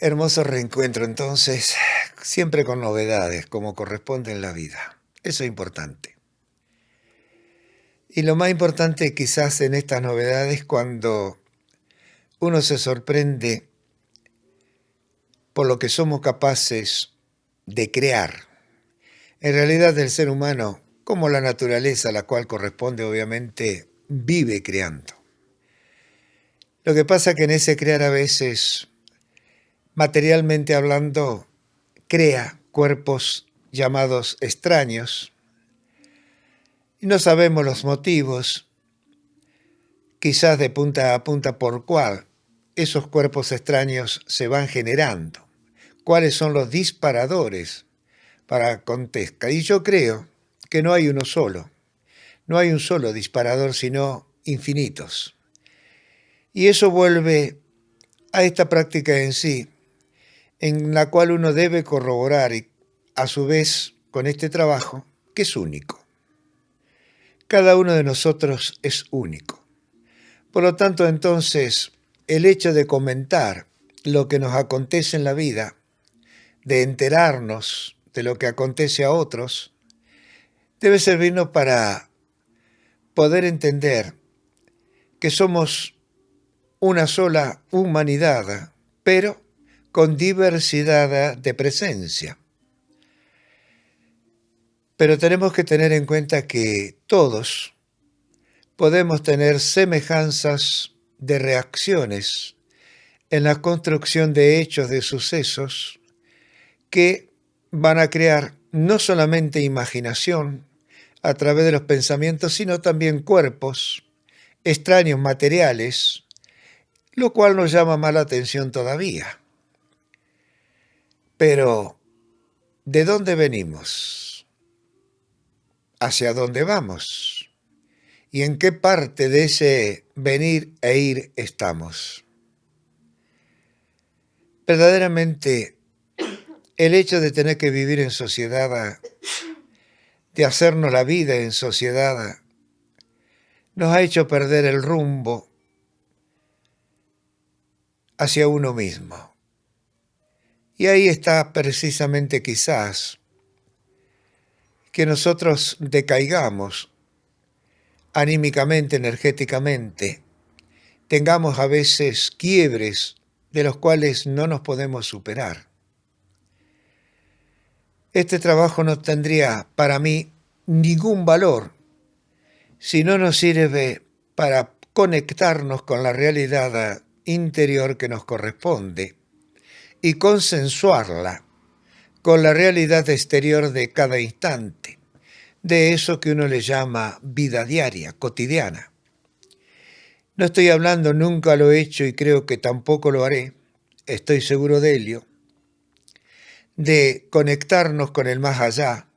Hermoso reencuentro entonces, siempre con novedades, como corresponde en la vida. Eso es importante. Y lo más importante quizás en estas novedades cuando uno se sorprende por lo que somos capaces de crear. En realidad el ser humano, como la naturaleza, a la cual corresponde obviamente, vive creando. Lo que pasa que en ese crear a veces, materialmente hablando, crea cuerpos llamados extraños y no sabemos los motivos, quizás de punta a punta por cuál esos cuerpos extraños se van generando, cuáles son los disparadores para que acontezca. Y yo creo que no hay uno solo, no hay un solo disparador, sino infinitos. Y eso vuelve a esta práctica en sí, en la cual uno debe corroborar y a su vez con este trabajo, que es único. Cada uno de nosotros es único. Por lo tanto, entonces, el hecho de comentar lo que nos acontece en la vida, de enterarnos de lo que acontece a otros, debe servirnos para poder entender que somos una sola humanidad, pero con diversidad de presencia. Pero tenemos que tener en cuenta que todos podemos tener semejanzas de reacciones en la construcción de hechos, de sucesos, que van a crear no solamente imaginación a través de los pensamientos, sino también cuerpos extraños materiales, lo cual nos llama más la atención todavía. Pero, ¿de dónde venimos? ¿Hacia dónde vamos? ¿Y en qué parte de ese venir e ir estamos? Verdaderamente, el hecho de tener que vivir en sociedad, de hacernos la vida en sociedad, nos ha hecho perder el rumbo hacia uno mismo. Y ahí está precisamente quizás que nosotros decaigamos anímicamente, energéticamente, tengamos a veces quiebres de los cuales no nos podemos superar. Este trabajo no tendría para mí ningún valor si no nos sirve para conectarnos con la realidad interior que nos corresponde y consensuarla con la realidad exterior de cada instante, de eso que uno le llama vida diaria, cotidiana. No estoy hablando, nunca lo he hecho y creo que tampoco lo haré, estoy seguro de ello, de conectarnos con el más allá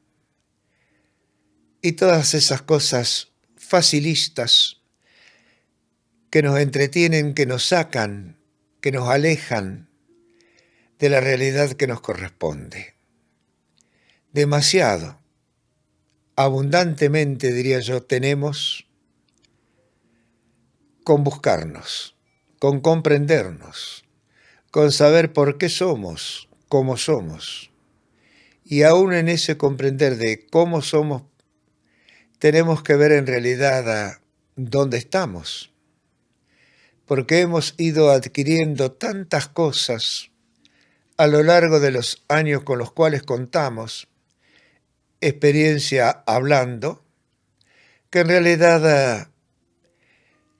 y todas esas cosas facilistas que nos entretienen, que nos sacan, que nos alejan de la realidad que nos corresponde. Demasiado, abundantemente diría yo, tenemos con buscarnos, con comprendernos, con saber por qué somos como somos. Y aún en ese comprender de cómo somos, tenemos que ver en realidad a dónde estamos. Porque hemos ido adquiriendo tantas cosas a lo largo de los años con los cuales contamos, experiencia hablando, que en realidad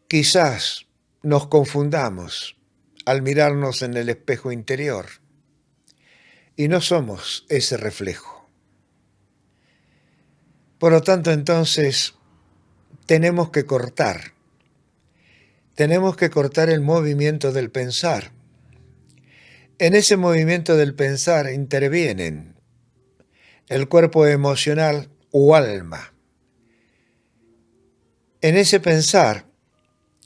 quizás nos confundamos al mirarnos en el espejo interior y no somos ese reflejo. Por lo tanto, entonces, tenemos que cortar el movimiento del pensar. En ese movimiento del pensar intervienen el cuerpo emocional o alma. En ese pensar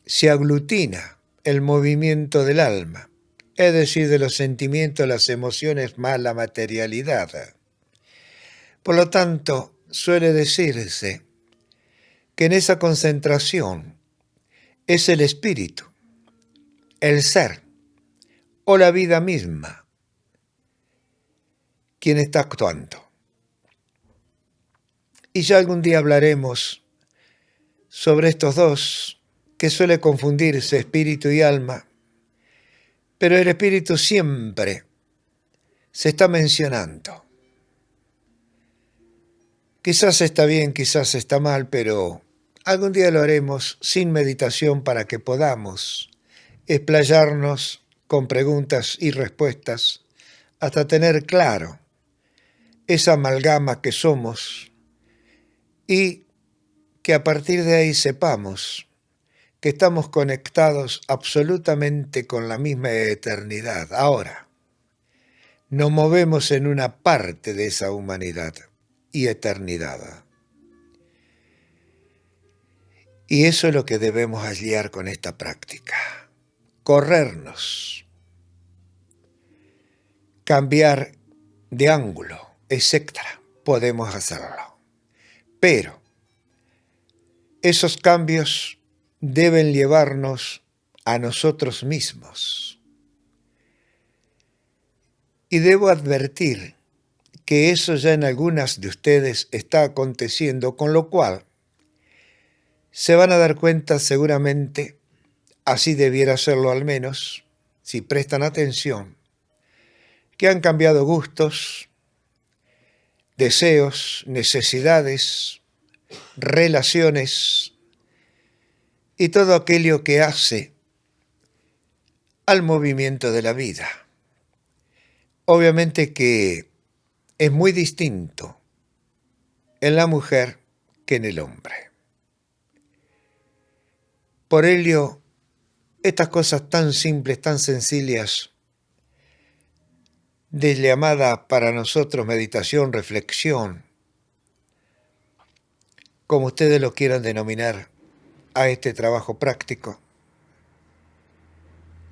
se aglutina el movimiento del alma, es decir, de los sentimientos, las emociones más la materialidad. Por lo tanto, suele decirse que en esa concentración es el espíritu, el ser o la vida misma quien está actuando. Y ya algún día hablaremos sobre estos dos, que suele confundirse espíritu y alma, pero el espíritu siempre se está mencionando. Quizás está bien, quizás está mal, pero algún día lo haremos sin meditación para que podamos explayarnos con preguntas y respuestas hasta tener claro esa amalgama que somos y que a partir de ahí sepamos que estamos conectados absolutamente con la misma eternidad. Ahora, nos movemos en una parte de esa humanidad y eternidad. Y eso es lo que debemos hallar con esta práctica. Corrernos, cambiar de ángulo, etc. Podemos hacerlo. Pero esos cambios deben llevarnos a nosotros mismos. Y debo advertir que eso ya en algunas de ustedes está aconteciendo, con lo cual se van a dar cuenta seguramente, así debiera serlo al menos, si prestan atención, que han cambiado gustos, deseos, necesidades, relaciones y todo aquello que hace al movimiento de la vida. Obviamente que es muy distinto en la mujer que en el hombre. Por ello, estas cosas tan simples, tan sencillas, de llamada para nosotros meditación, reflexión, como ustedes lo quieran denominar, a este trabajo práctico,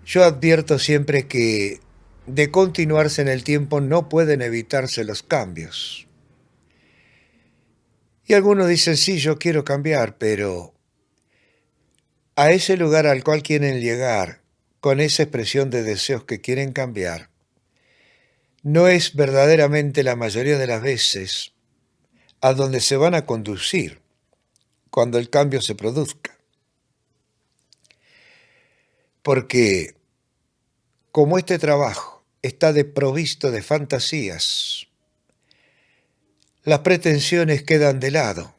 yo advierto siempre que de continuarse en el tiempo no pueden evitarse los cambios. Y algunos dicen, sí, yo quiero cambiar, pero a ese lugar al cual quieren llegar, con esa expresión de deseos que quieren cambiar, no es verdaderamente la mayoría de las veces a donde se van a conducir cuando el cambio se produzca. Porque como este trabajo está desprovisto de fantasías, las pretensiones quedan de lado,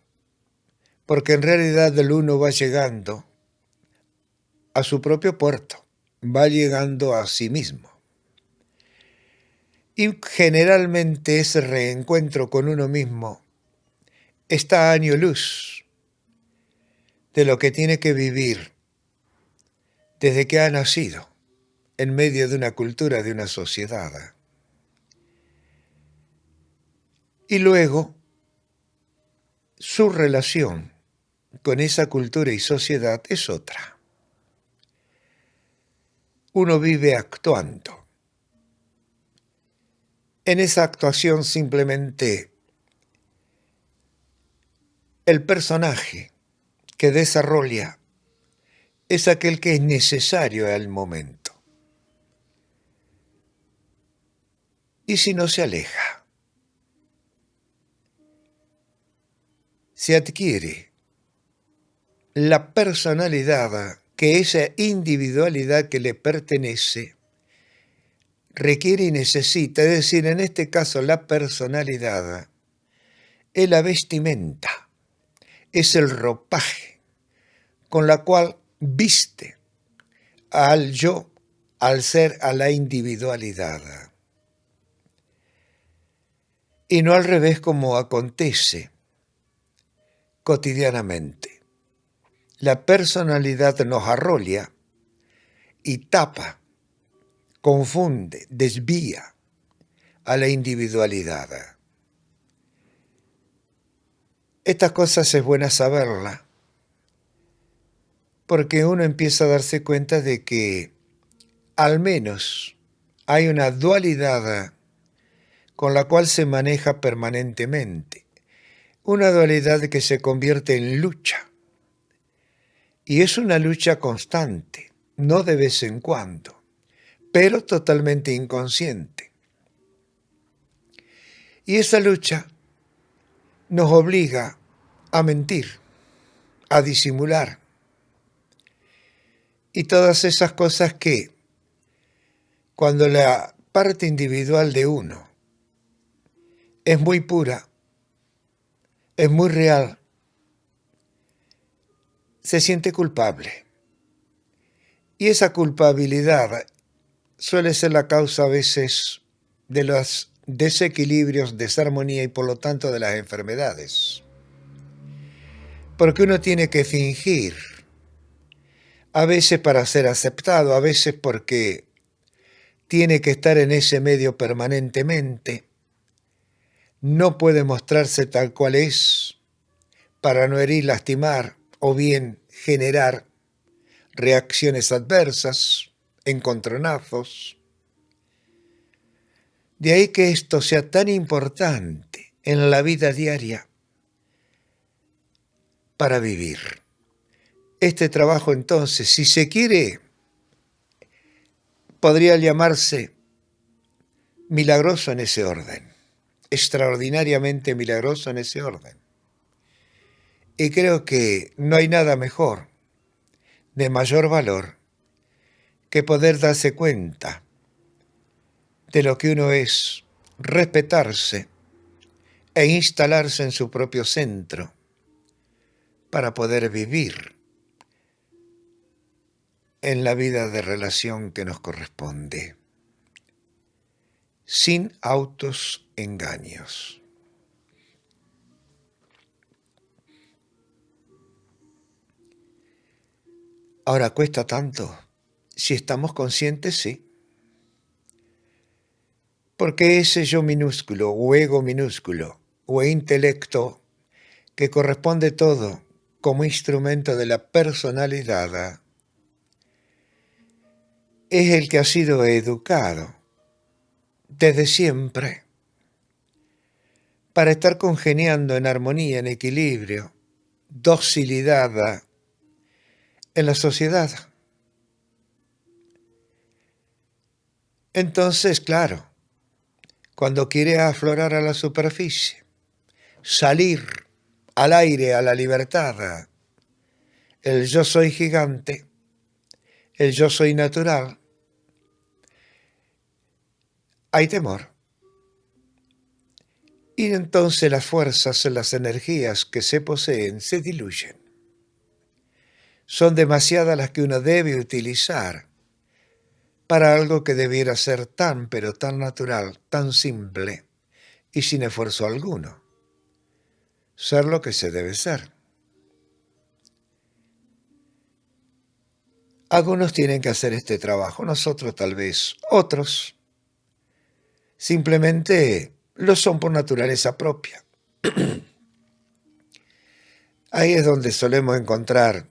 porque en realidad el uno va llegando a su propio puerto, va llegando a sí mismo. Y generalmente ese reencuentro con uno mismo está a año luz de lo que tiene que vivir desde que ha nacido en medio de una cultura, de una sociedad. Y luego, su relación con esa cultura y sociedad es otra. Uno vive actuando. En esa actuación simplemente el personaje que desarrolla es aquel que es necesario al momento. Y si no se aleja, se adquiere la personalidad que esa individualidad que le pertenece requiere y necesita, es decir, en este caso la personalidad es la vestimenta, es el ropaje con la cual viste al yo, al ser, a la individualidad. Y no al revés como acontece cotidianamente. La personalidad nos arrolla y tapa, confunde, desvía a la individualidad. Estas cosas es buena saberlas, porque uno empieza a darse cuenta de que al menos hay una dualidad con la cual se maneja permanentemente, una dualidad que se convierte en lucha, y es una lucha constante, no de vez en cuando, pero totalmente inconsciente. Y esa lucha nos obliga a mentir, a disimular. Y todas esas cosas que, cuando la parte individual de uno es muy pura, es muy real, se siente culpable. Y esa culpabilidad suele ser la causa a veces de los desequilibrios, desarmonía y por lo tanto de las enfermedades. Porque uno tiene que fingir, a veces para ser aceptado, a veces porque tiene que estar en ese medio permanentemente, no puede mostrarse tal cual es para no herir, lastimar o bien generar reacciones adversas, encontronazos. De ahí que esto sea tan importante en la vida diaria para vivir. Este trabajo entonces, si se quiere, podría llamarse milagroso en ese orden, extraordinariamente milagroso en ese orden. Y creo que no hay nada mejor, de mayor valor, que poder darse cuenta de lo que uno es, respetarse e instalarse en su propio centro para poder vivir en la vida de relación que nos corresponde, sin autos engaños. Ahora, ¿cuesta tanto? Si estamos conscientes, sí. Porque ese yo minúsculo, o ego minúsculo, o intelecto, que corresponde todo como instrumento de la personalidad, es el que ha sido educado desde siempre para estar congeniando en armonía, en equilibrio, docilidad en la sociedad. Entonces, claro, cuando quiere aflorar a la superficie, salir al aire, a la libertad, el yo soy gigante, el yo soy natural, hay temor. Y entonces las fuerzas, las energías que se poseen se diluyen. Son demasiadas las que uno debe utilizar para algo que debiera ser tan, pero tan natural, tan simple y sin esfuerzo alguno. Ser lo que se debe ser. Algunos tienen que hacer este trabajo, nosotros tal vez, otros simplemente lo son por naturaleza propia. Ahí es donde solemos encontrar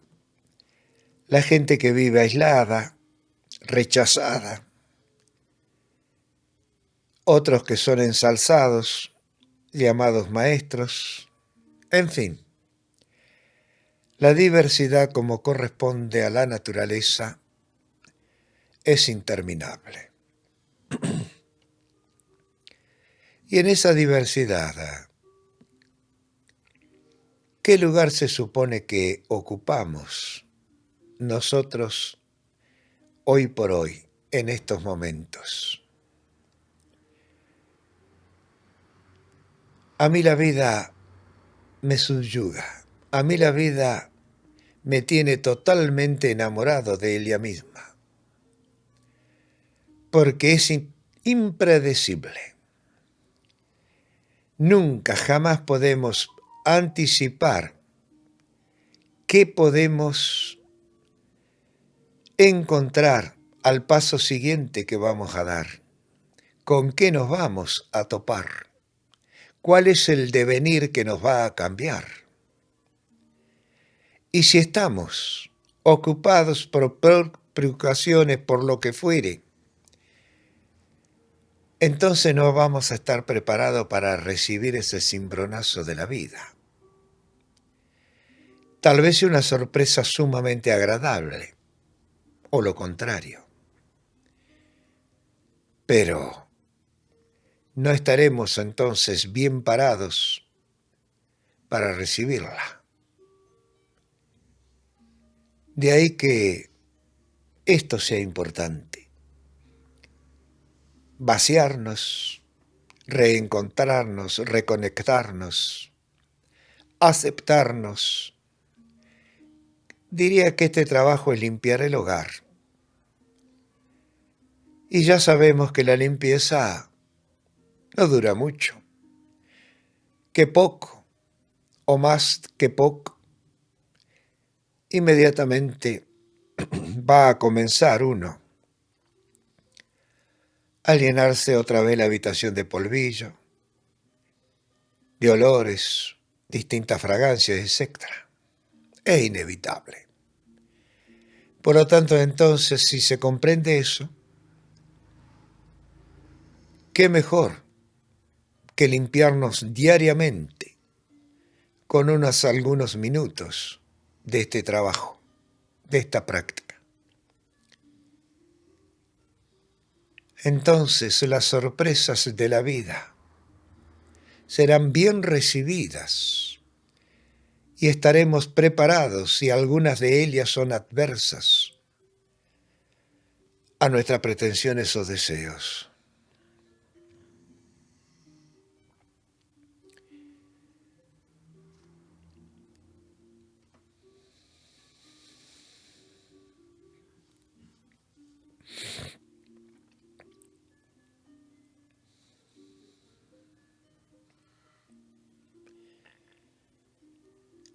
la gente que vive aislada, rechazada, otros que son ensalzados, llamados maestros, en fin. La diversidad como corresponde a la naturaleza es interminable. Y en esa diversidad, ¿qué lugar se supone que ocupamos nosotros hoy por hoy, en estos momentos? A mí la vida me subyuga, a mí la vida me tiene totalmente enamorado de ella misma, porque es impredecible. Nunca, jamás podemos anticipar qué podemos encontrar al paso siguiente que vamos a dar, con qué nos vamos a topar, cuál es el devenir que nos va a cambiar. Y si estamos ocupados por preocupaciones, por lo que fuere, entonces no vamos a estar preparados para recibir ese cimbronazo de la vida. Tal vez una sorpresa sumamente agradable, o lo contrario. Pero no estaremos entonces bien parados para recibirla. De ahí que esto sea importante. Vaciarnos, reencontrarnos, reconectarnos, aceptarnos. Diría que este trabajo es limpiar el hogar. Y ya sabemos que la limpieza no dura mucho, que poco o más que poco, inmediatamente va a comenzar uno a llenarse otra vez la habitación de polvillo, de olores, distintas fragancias, etc. Es inevitable. Por lo tanto, entonces, si se comprende eso, ¿qué mejor que limpiarnos diariamente con algunos minutos de este trabajo, de esta práctica? Entonces las sorpresas de la vida serán bien recibidas y estaremos preparados si algunas de ellas son adversas a nuestras pretensiones o deseos.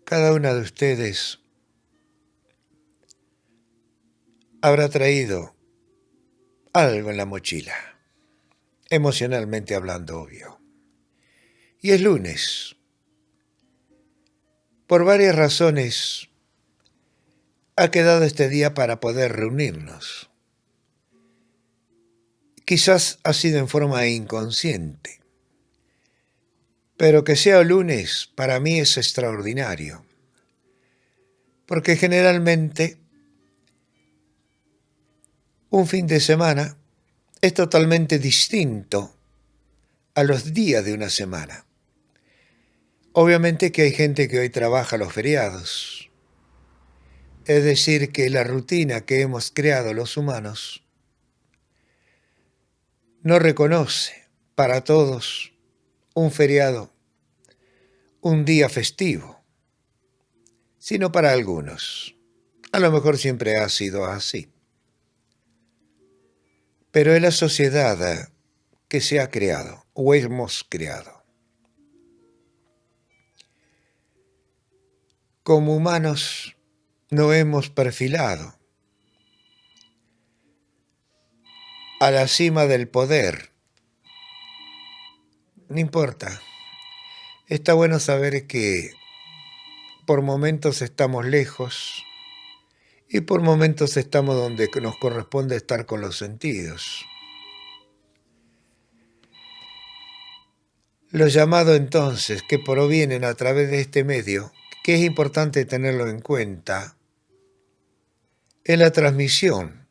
Cada una de ustedes habrá traído algo en la mochila, emocionalmente hablando, obvio. Y es lunes. Por varias razones ha quedado este día para poder reunirnos. Quizás ha sido en forma inconsciente, pero que sea lunes para mí es extraordinario, porque generalmente un fin de semana es totalmente distinto a los días de una semana. Obviamente que hay gente que hoy trabaja los feriados, es decir, que la rutina que hemos creado los humanos no reconoce para todos un feriado, un día festivo, sino para algunos. A lo mejor siempre ha sido así. Pero es la sociedad que se ha creado o hemos creado. Como humanos no hemos perfilado a la cima del poder. No importa. Está bueno saber que por momentos estamos lejos y por momentos estamos donde nos corresponde estar con los sentidos. Lo llamado entonces que provienen a través de este medio, que es importante tenerlo en cuenta, es la transmisión,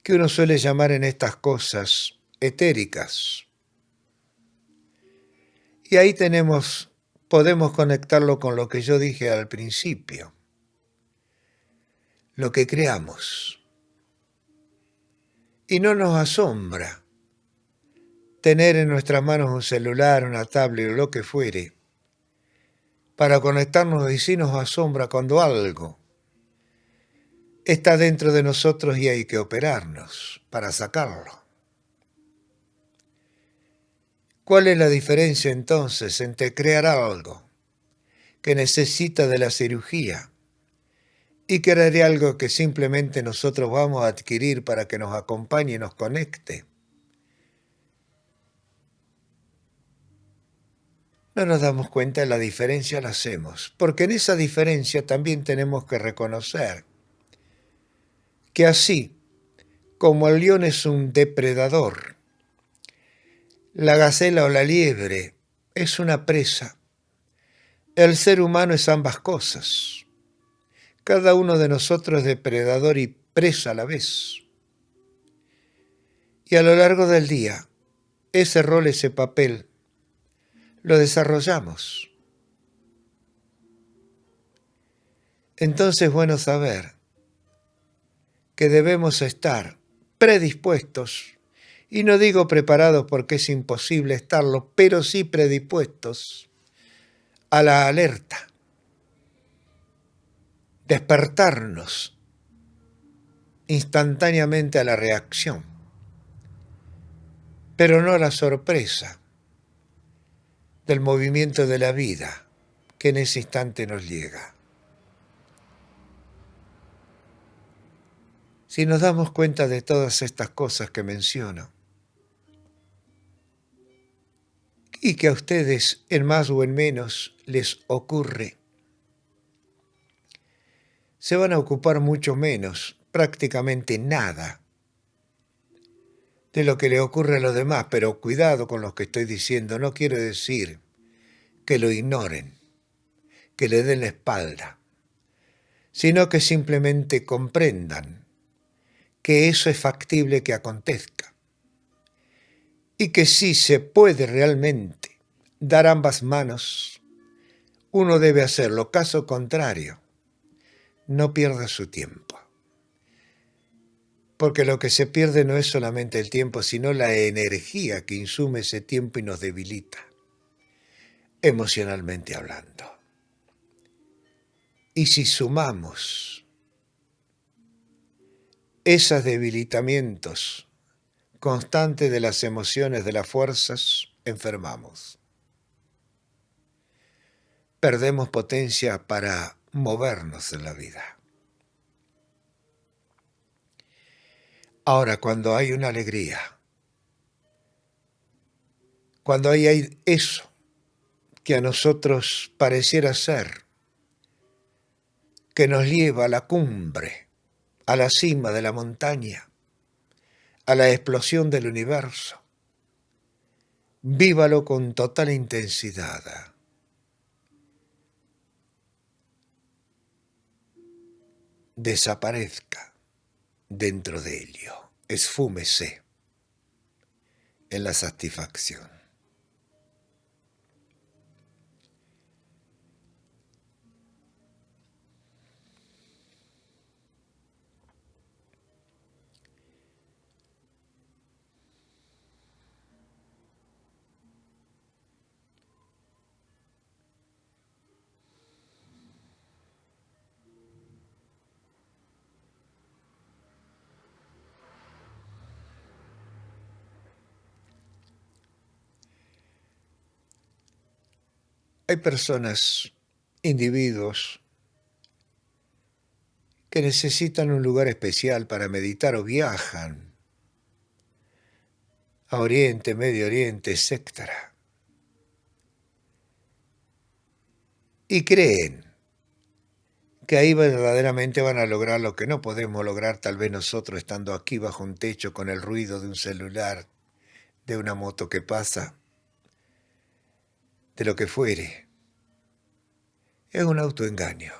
que uno suele llamar en estas cosas etéricas. Y ahí podemos conectarlo con lo que yo dije al principio, lo que creamos. Y no nos asombra tener en nuestras manos un celular, una tablet o lo que fuere, para conectarnos, y sí nos asombra cuando algo está dentro de nosotros y hay que operarnos para sacarlo. ¿Cuál es la diferencia entonces entre crear algo que necesita de la cirugía y crear algo que simplemente nosotros vamos a adquirir para que nos acompañe y nos conecte? No nos damos cuenta de la diferencia, la hacemos, porque en esa diferencia también tenemos que reconocer que así como el león es un depredador, la gacela o la liebre es una presa, el ser humano es ambas cosas. Cada uno de nosotros es depredador y presa a la vez. Y a lo largo del día ese rol, ese papel, lo desarrollamos. Entonces es bueno saber que debemos estar predispuestos, y no digo preparados porque es imposible estarlo, pero sí predispuestos a la alerta, despertarnos instantáneamente a la reacción, pero no a la sorpresa del movimiento de la vida que en ese instante nos llega. Si nos damos cuenta de todas estas cosas que menciono, y que a ustedes en más o en menos les ocurre, se van a ocupar mucho menos, prácticamente nada, de lo que le ocurre a los demás, pero cuidado con lo que estoy diciendo, no quiero decir que lo ignoren, que le den la espalda, sino que simplemente comprendan que eso es factible que acontezca y que si se puede realmente dar ambas manos, uno debe hacerlo. Caso contrario, no pierda su tiempo. Porque lo que se pierde no es solamente el tiempo, sino la energía que insume ese tiempo y nos debilita, emocionalmente hablando. Y si sumamos esos debilitamientos constantes de las emociones, de las fuerzas, enfermamos. Perdemos potencia para movernos en la vida. Ahora, cuando hay una alegría, cuando hay eso que a nosotros pareciera ser, que nos lleva a la cumbre, a la cima de la montaña, a la explosión del universo, vívalo con total intensidad. Desaparezca dentro de ello, esfúmese en la satisfacción. Hay personas, individuos, que necesitan un lugar especial para meditar o viajan a Oriente, Medio Oriente, etc. Y creen que ahí verdaderamente van a lograr lo que no podemos lograr tal vez nosotros estando aquí bajo un techo con el ruido de un celular, de una moto que pasa, de lo que fuere. Es un autoengaño.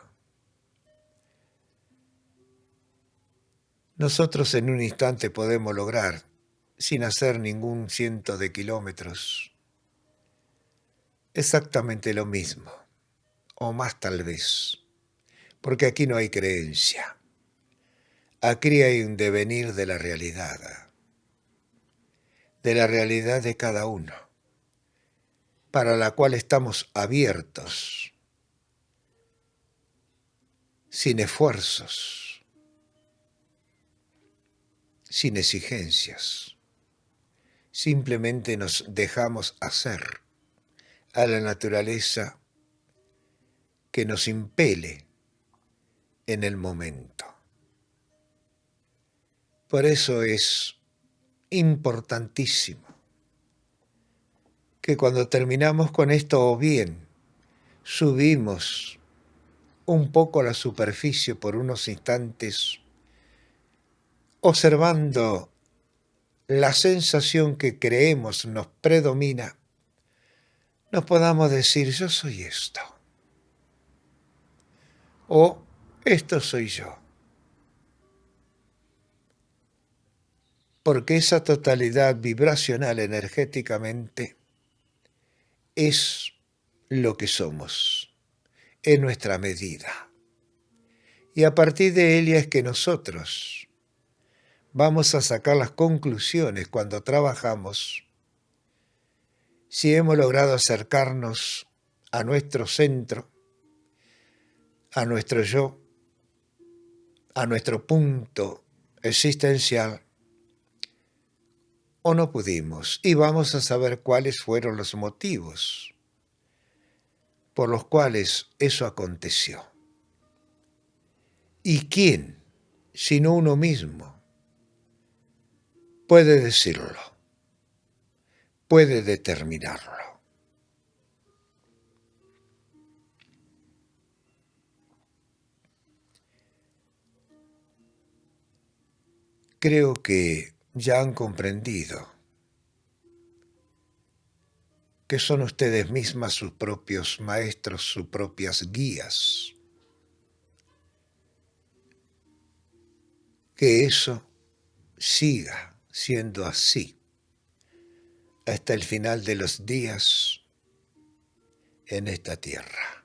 Nosotros en un instante podemos lograr, sin hacer ningún ciento de kilómetros, exactamente lo mismo, o más tal vez, porque aquí no hay creencia. Aquí hay un devenir de la realidad de cada uno, para la cual estamos abiertos, sin esfuerzos, sin exigencias. Simplemente nos dejamos hacer a la naturaleza que nos impele en el momento. Por eso es importantísimo que cuando terminamos con esto, o bien subimos un poco a la superficie por unos instantes, observando la sensación que creemos nos predomina, nos podamos decir, yo soy esto, o esto soy yo. porque esa totalidad vibracional energéticamente es lo que somos, en nuestra medida. Y a partir de ella es que nosotros vamos a sacar las conclusiones cuando trabajamos, si hemos logrado acercarnos a nuestro centro, a nuestro yo, a nuestro punto existencial, o no pudimos. Y vamos a saber cuáles fueron los motivos por los cuales eso aconteció. ¿Y quién, sino uno mismo, puede decirlo, puede determinarlo? Creo que ya han comprendido que son ustedes mismas sus propios maestros, sus propias guías. Que eso siga siendo así hasta el final de los días en esta tierra.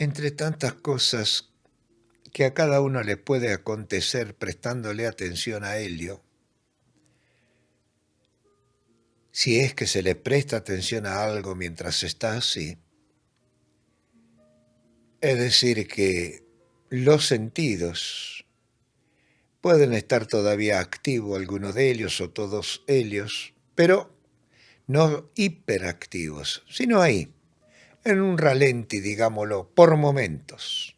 Entre tantas cosas que a cada uno le puede acontecer prestándole atención a Helio, si es que se le presta atención a algo mientras está así, es decir, que los sentidos pueden estar todavía activos, algunos de ellos o todos ellos, pero no hiperactivos, sino ahí, en un ralenti, digámoslo, por momentos.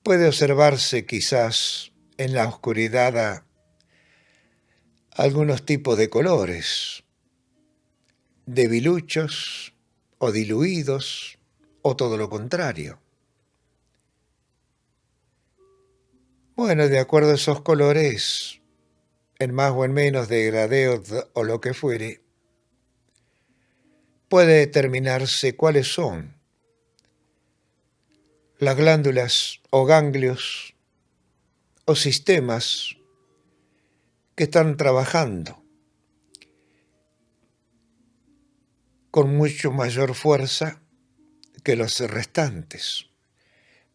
Puede observarse quizás en la oscuridad algunos tipos de colores, debiluchos o diluidos, o todo lo contrario. Bueno, de acuerdo a esos colores, en más o en menos degradeo o lo que fuere, puede determinarse cuáles son las glándulas o ganglios o sistemas que están trabajando con mucho mayor fuerza que los restantes.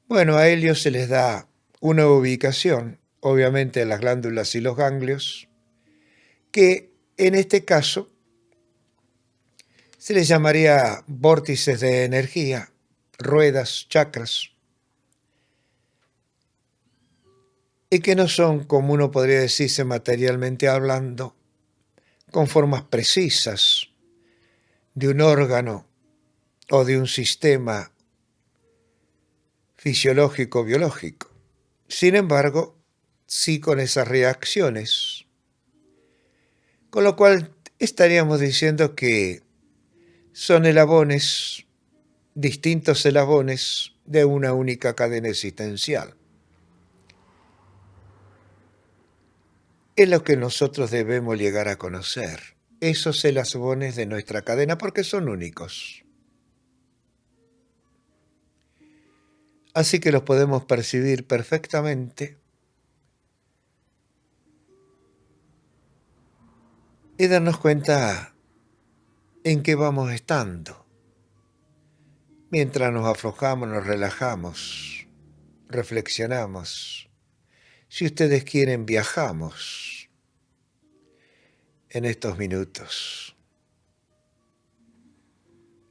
Bueno, a ellos se les da una ubicación, obviamente a las glándulas y los ganglios, que en este caso se les llamaría vórtices de energía, ruedas, chakras, y que no son, como uno podría decirse materialmente hablando, con formas precisas de un órgano o de un sistema fisiológico biológico. Sin embargo, sí con esas reacciones. Con lo cual estaríamos diciendo que son eslabones, distintos eslabones de una única cadena existencial. Es lo que nosotros debemos llegar a conocer, esos eslabones de nuestra cadena, porque son únicos. Así que los podemos percibir perfectamente y darnos cuenta en qué vamos estando. Mientras nos aflojamos, nos relajamos, reflexionamos, Si ustedes quieren, viajamos en estos minutos.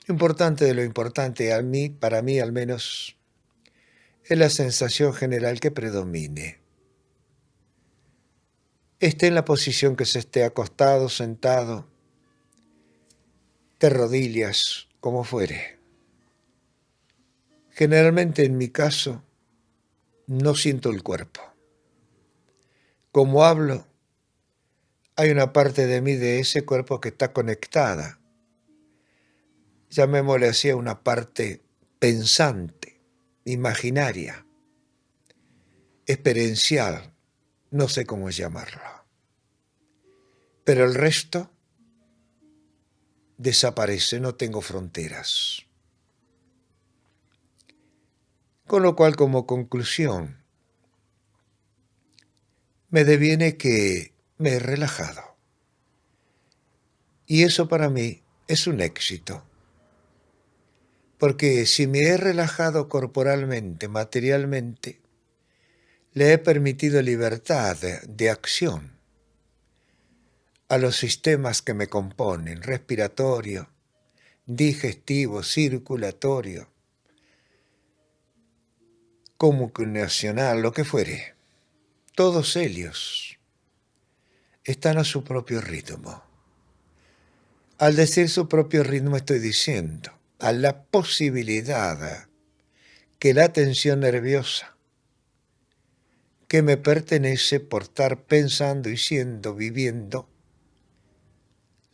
Lo importante de lo importante, para mí al menos, es la sensación general que predomine. Esté en la posición que se esté, acostado, sentado, de rodillas, como fuere. Generalmente en mi caso, no siento el cuerpo. Como hablo, hay una parte de mí, de ese cuerpo, que está conectada. Llamémosle así, a una parte pensante, imaginaria, experiencial, no sé cómo llamarlo. Pero el resto desaparece, no tengo fronteras. Con lo cual, como conclusión, me deviene que me he relajado. Y eso para mí es un éxito. Porque si me he relajado corporalmente, materialmente, le he permitido libertad de acción a los sistemas que me componen: respiratorio, digestivo, circulatorio, comunicacional, lo que fuere. Todos ellos están a su propio ritmo. Al decir su propio ritmo, estoy diciendo a la posibilidad que la tensión nerviosa que me pertenece por estar pensando y siendo, viviendo,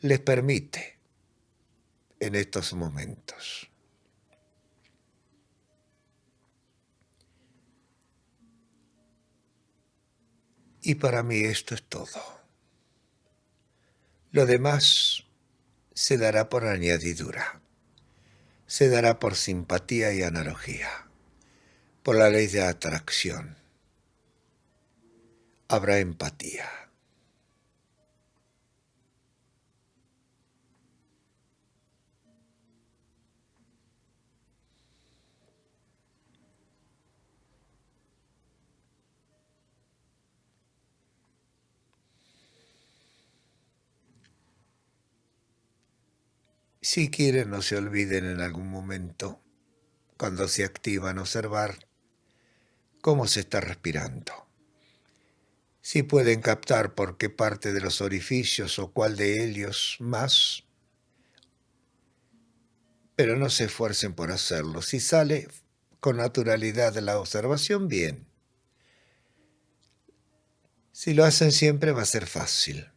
les permite en estos momentos. Y para mí esto es todo. Lo demás se dará por añadidura, se dará por simpatía y analogía, por la ley de atracción. Habrá empatía. Si quieren, no se olviden en algún momento, cuando se activan, observar cómo se está respirando. Si pueden captar por qué parte de los orificios o cuál de ellos más, pero no se esfuercen por hacerlo. Si sale con naturalidad de la observación, bien. Si lo hacen siempre, va a ser fácil.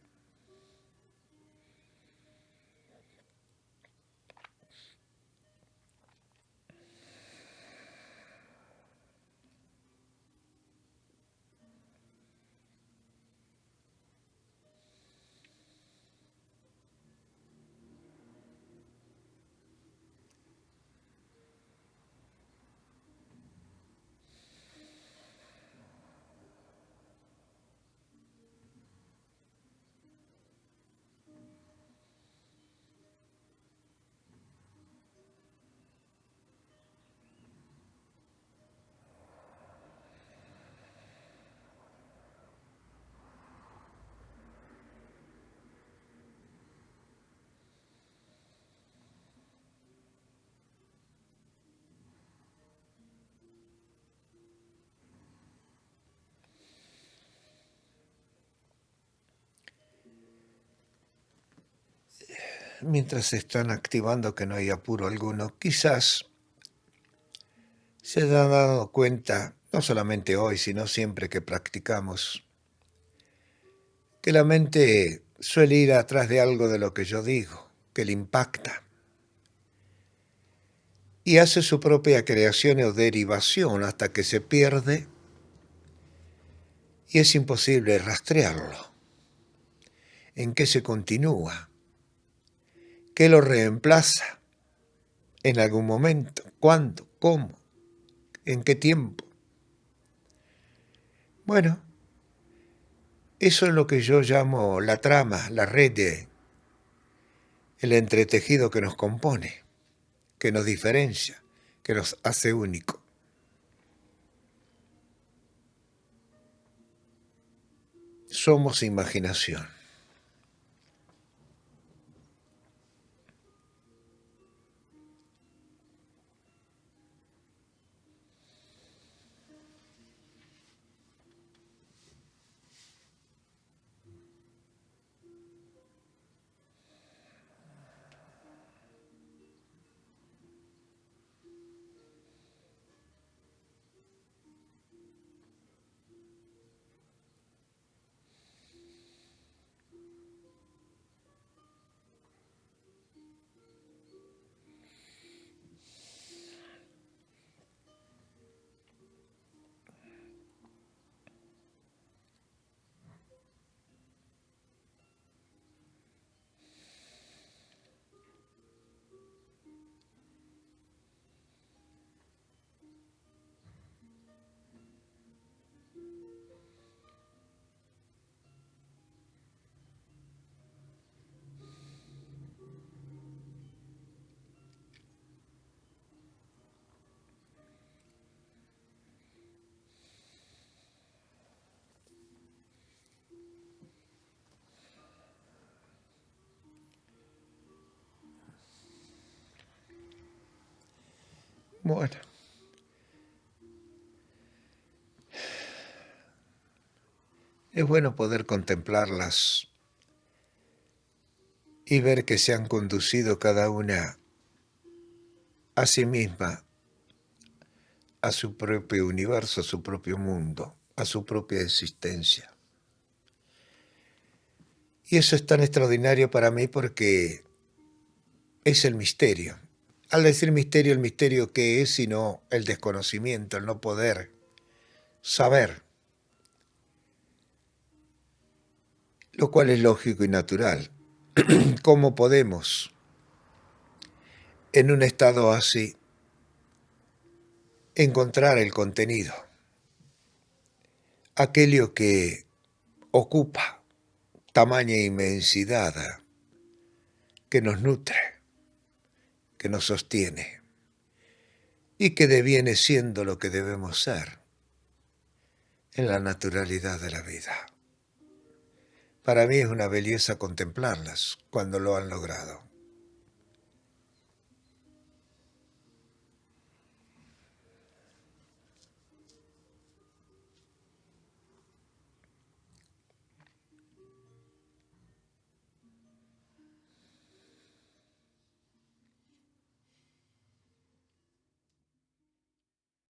Mientras se están activando, que no hay apuro alguno, quizás se han dado cuenta, no solamente hoy, sino siempre que practicamos, que la mente suele ir atrás de algo de lo que yo digo, que le impacta, y hace su propia creación o derivación hasta que se pierde y es imposible rastrearlo. ¿En qué se continúa? ¿Qué lo reemplaza? ¿En algún momento? ¿Cuándo? ¿Cómo? ¿En qué tiempo? Bueno, eso es lo que yo llamo la trama, la red, el entretejido que nos compone, que nos diferencia, que nos hace único. Somos imaginación. Bueno, es bueno poder contemplarlas y ver que se han conducido cada una a sí misma, a su propio universo, a su propio mundo, a su propia existencia. Y eso es tan extraordinario para mí porque es el misterio. Al decir misterio, el misterio ¿qué es sino el desconocimiento, el no poder saber, lo cual es lógico y natural. ¿Cómo podemos, en un estado así, encontrar el contenido, aquello que ocupa tamaña inmensidad, que nos nutre, que nos sostiene y que deviene siendo lo que debemos ser en la naturalidad de la vida? Para mí es una belleza contemplarlas cuando lo han logrado.